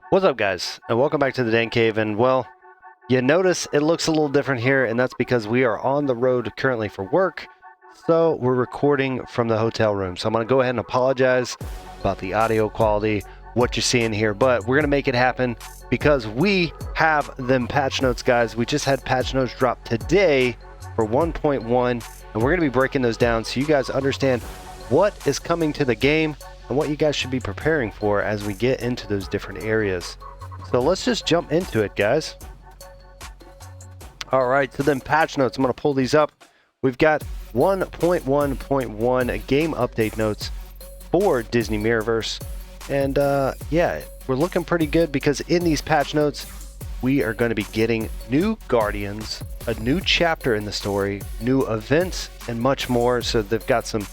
What's up, guys, and welcome back to the Dan Cave. And well, you notice it looks a little different here, and that's because we are on the road currently for work, so we're recording from the hotel room. So I'm going to go ahead and apologize about the audio quality, what you're seeing here, but we're going to make it happen because we have them patch notes, guys. We just had patch notes drop today for 1.1, and we're going to be breaking those down so you guys understand what is coming to the game and what you guys should be preparing for as we get into those different areas. So let's just jump into it, guys. All right, so then patch notes, I'm going to pull these up. We've got 1.1.1 game update notes for Disney Mirrorverse. And yeah, we're looking pretty good because in these patch notes, we are going to be getting new Guardians, a new chapter in the story, new events, and much more. So they've got some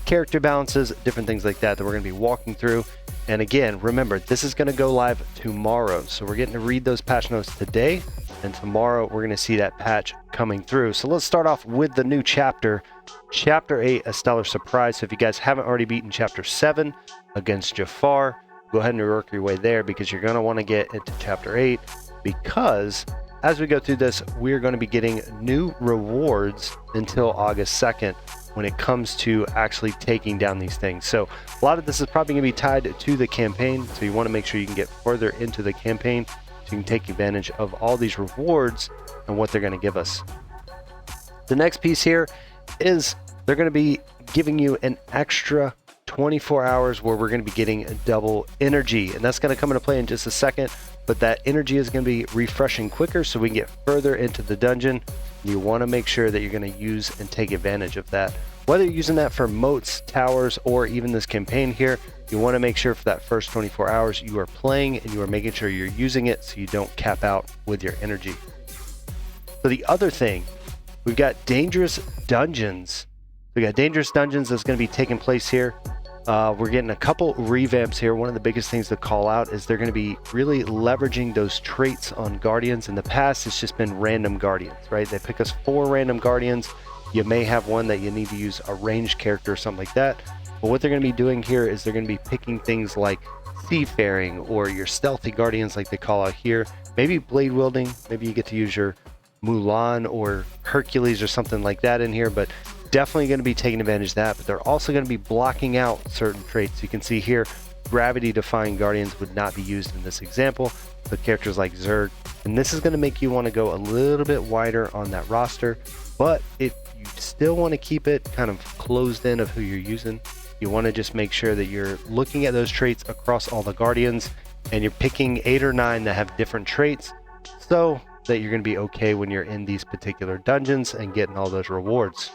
character balances, different things like that we're going to be walking through. And again, remember, this is going to go live tomorrow. So we're getting to read those patch notes today, and tomorrow we're going to see that patch coming through. So let's start off with the new chapter. Chapter 8, A Stellar Surprise. So if you guys haven't already beaten Chapter 7 against Jafar, go ahead and work your way there because you're going to want to get into Chapter 8 because as we go through this, we're going to be getting new rewards until August 2nd when it comes to actually taking down these things. So a lot of this is probably going to be tied to the campaign, so you want to make sure you can get further into the campaign so you can take advantage of all these rewards and what they're going to give us. The next piece here is they're going to be giving you an extra 24 hours where we're going to be getting double energy, and that's going to come into play in just a second, but that energy is going to be refreshing quicker so we can get further into the dungeon. You want to make sure that you're going to use and take advantage of that. Whether you're using that for moats, towers, or even this campaign here, you want to make sure for that first 24 hours you are playing and you are making sure you're using it so you don't cap out with your energy. So the other thing, we've got dangerous dungeons. We got dangerous dungeons that's going to be taking place here. We're getting a couple revamps here. One of the biggest things to call out is they're going to be really leveraging those traits on Guardians. In the past, it's just been random Guardians, right? They pick us 4 random Guardians. You may have one that you need to use a ranged character or something like that. But what they're going to be doing here is they're going to be picking things like seafaring or your stealthy Guardians like they call out here. Maybe blade wielding. Maybe you get to use your Mulan or Hercules or something like that in here, but definitely going to be taking advantage of that. But they're also going to be blocking out certain traits. You can see here, gravity defying Guardians would not be used in this example, but characters like Zerg, and this is going to make you want to go a little bit wider on that roster. But if you still want to keep it kind of closed in of who you're using, you want to just make sure that you're looking at those traits across all the Guardians and you're picking 8 or 9 that have different traits so that you're going to be okay when you're in these particular dungeons and getting all those rewards.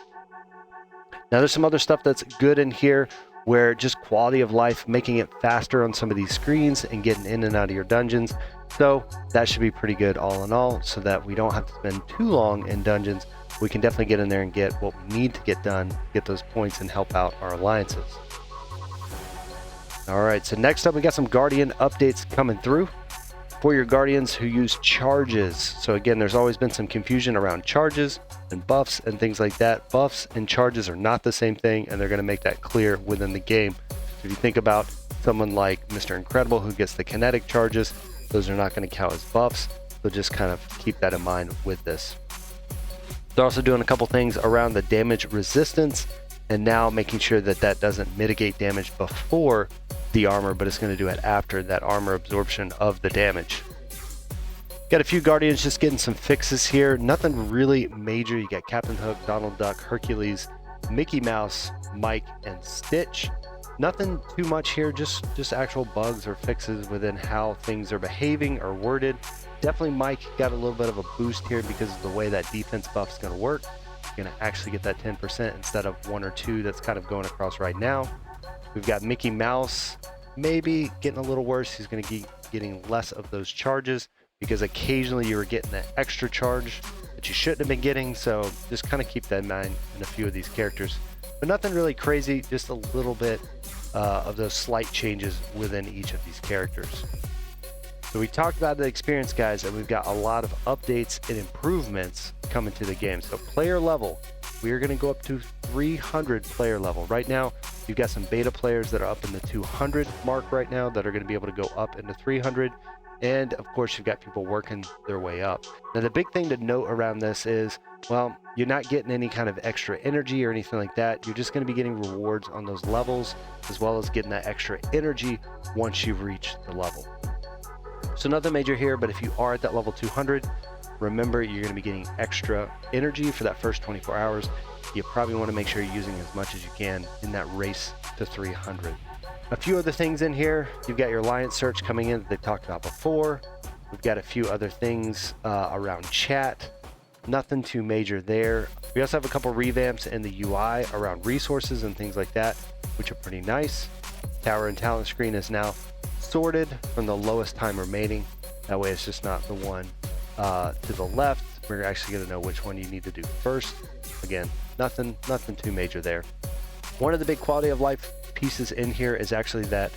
Now there's some other stuff that's good in here where just quality of life, making it faster on some of these screens and getting in and out of your dungeons. So that should be pretty good all in all so that we don't have to spend too long in dungeons. We can definitely get in there and get what we need to get done, get those points and help out our alliances. All right, so next up we got some Guardian updates coming through for your Guardians who use charges. So again, there's always been some confusion around charges and buffs and things like that. Buffs and charges are not the same thing, and they're going to make that clear within the game. So if you think about someone like Mr. Incredible who gets the kinetic charges, those are not going to count as buffs. So just kind of keep that in mind with this. They're also doing a couple things around the damage resistance and now making sure that that doesn't mitigate damage before the armor, but it's going to do it after that armor absorption of the damage. Got a few Guardians just getting some fixes here. Nothing really major. You got Captain Hook, Donald Duck, Hercules, Mickey Mouse, Mike, and Stitch. Nothing too much here, just actual bugs or fixes within how things are behaving or worded. Definitely Mike got a little bit of a boost here because of the way that defense buff is going to work. You're going to actually get that 10% instead of 1 or 2 that's kind of going across right now. We've got Mickey Mouse maybe getting a little worse. He's going to be getting less of those charges because occasionally you were getting that extra charge that you shouldn't have been getting. So just kind of keep that in mind in a few of these characters. But nothing really crazy, just a little bit of those slight changes within each of these characters. So we talked about the experience, guys, and we've got a lot of updates and improvements coming to the game. So player level, we are going to go up to 300 player level. Right now, You've got some beta players that are up in the 200 mark right now that are going to be able to go up into 300. And of course, you've got people working their way up. Now, the big thing to note around this is, well, you're not getting any kind of extra energy or anything like that. You're just going to be getting rewards on those levels, as well as getting that extra energy once you've reached the level. So nothing major here, but if you are at that level 200, remember you're going to be getting extra energy for that first 24 hours. You probably want to make sure you're using as much as you can in that race to 300. A few other things in here. You've got your alliance search coming in that they talked about before. We've got a few other things around chat. Nothing too major there. We also have a couple revamps in the UI around resources and things like that, which are pretty nice. Tower and talent screen is now sorted from the lowest time remaining. That way it's just not the one to the left. We're actually going to know which one you need to do first. Again, nothing too major there. One of the big quality of life pieces in here is actually that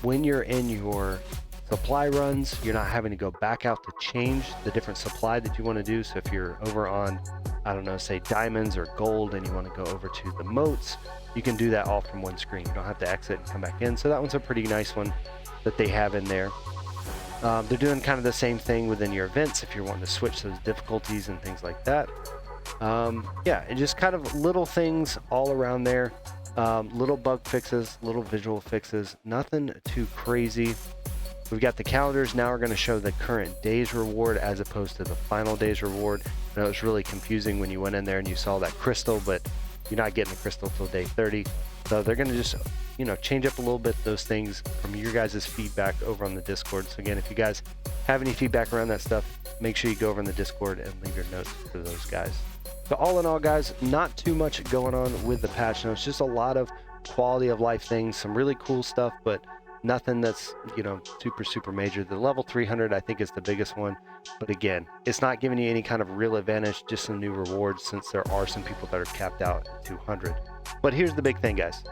when you're in your supply runs, you're not having to go back out to change the different supply that you want to do. So if you're over on, I don't know, say diamonds or gold, and you want to go over to the moats, you can do that all from one screen. You don't have to exit and come back in. So that one's a pretty nice one that they have in there. They're doing kind of the same thing within your events if you're wanting to switch those difficulties and things like that. Yeah, and just kind of little things all around there. Little bug fixes, little visual fixes, nothing too crazy. We've got the calendars now are going to show the current day's reward as opposed to the final day's reward. I know it was really confusing when you went in there and you saw that crystal, but you're not getting the crystal till day 30. So they're going to just, you know, change up a little bit those things from your guys' feedback over on the Discord. So again, if you guys have any feedback around that stuff, make sure you go over on the Discord and leave your notes for those guys. So all in all, guys, not too much going on with the patch notes, just a lot of quality of life things, some really cool stuff, but nothing that's, you know, super major. The level 300, I think, is the biggest one. But again, it's not giving you any kind of real advantage, just some new rewards, since there are some people that are capped out at 200. But here's the big thing, guys.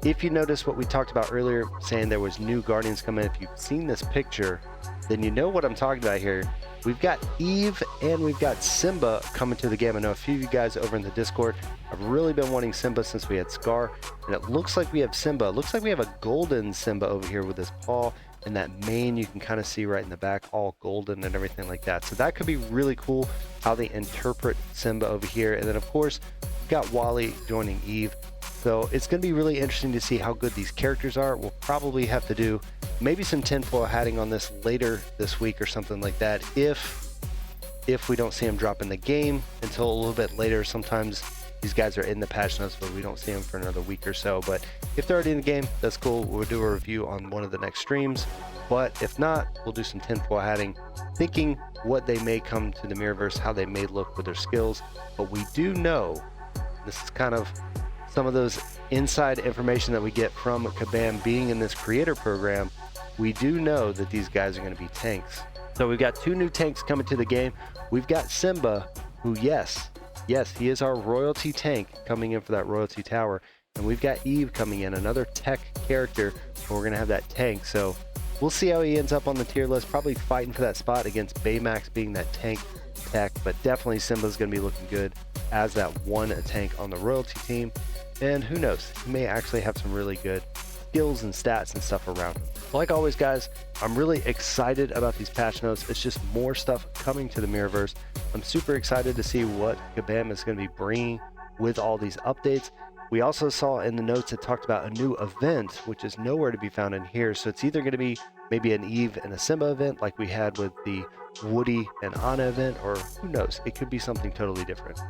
If you notice what we talked about earlier, saying there was new Guardians coming, if you've seen this picture, then you know what I'm talking about here. We've got Eve and we've got Simba coming to the game. I know a few of you guys over in the Discord have really been wanting Simba since we had Scar, and it looks like we have Simba. It looks like we have a golden Simba over here with his paw and that mane you can kind of see right in the back, all golden and everything like that. So that could be really cool how they interpret Simba over here. And then of course, we've got Wally joining Eve. So it's going to be really interesting to see how good these characters are. We'll probably have to do maybe some tinfoil hatting on this later this week or something like that, if we don't see them drop in the game until a little bit later. Sometimes these guys are in the patch notes, but we don't see them for another week or so. But if they're already in the game, that's cool. We'll do a review on one of the next streams. But if not, we'll do some tinfoil hatting, thinking what they may come to the Mirrorverse, how they may look with their skills. But we do know, this is kind of some of those inside information that we get from Kabam being in this creator program. We do know that these guys are going to be tanks. So we've got 2 new tanks coming to the game. We've got Simba, who, yes, he is our royalty tank coming in for that royalty tower. And we've got Eve coming in, another tech character, and we're going to have that tank. So we'll see how he ends up on the tier list, probably fighting for that spot against Baymax being that tank tech. But definitely Simba's going to be looking good as that one tank on the royalty team. And who knows, he may actually have some really good skills and stats and stuff around him. Like always, guys, I'm really excited about these patch notes. It's just more stuff coming to the Mirrorverse. I'm super excited to see what Kabam is going to be bringing with all these updates. We also saw in the notes it talked about a new event, which is nowhere to be found in here. So it's either going to be maybe an Eve and a Simba event like we had with the Woody and Anna event, or who knows, it could be something totally different.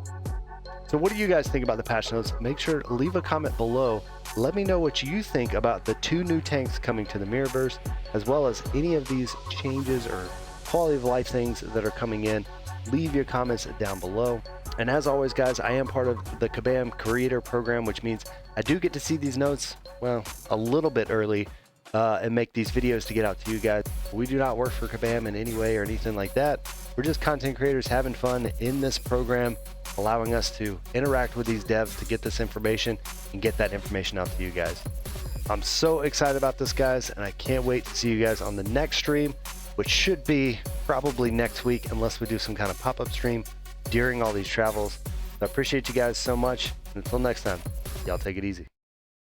So what do you guys think about the patch notes? Make sure to leave a comment below. Let me know what you think about the 2 new tanks coming to the Mirrorverse, as well as any of these changes or quality of life things that are coming in. Leave your comments down below. And as always, guys, I am part of the Kabam Creator Program, which means I do get to see these notes, well, a little bit early, and make these videos to get out to you guys. We do not work for Kabam in any way or anything like that. We're just content creators having fun in this program, allowing us to interact with these devs to get this information and get that information out to you guys. I'm so excited about this, guys, and I can't wait to see you guys on the next stream, which should be probably next week, unless we do some kind of pop-up stream during all these travels. I appreciate you guys so much. Until next time, y'all take it easy.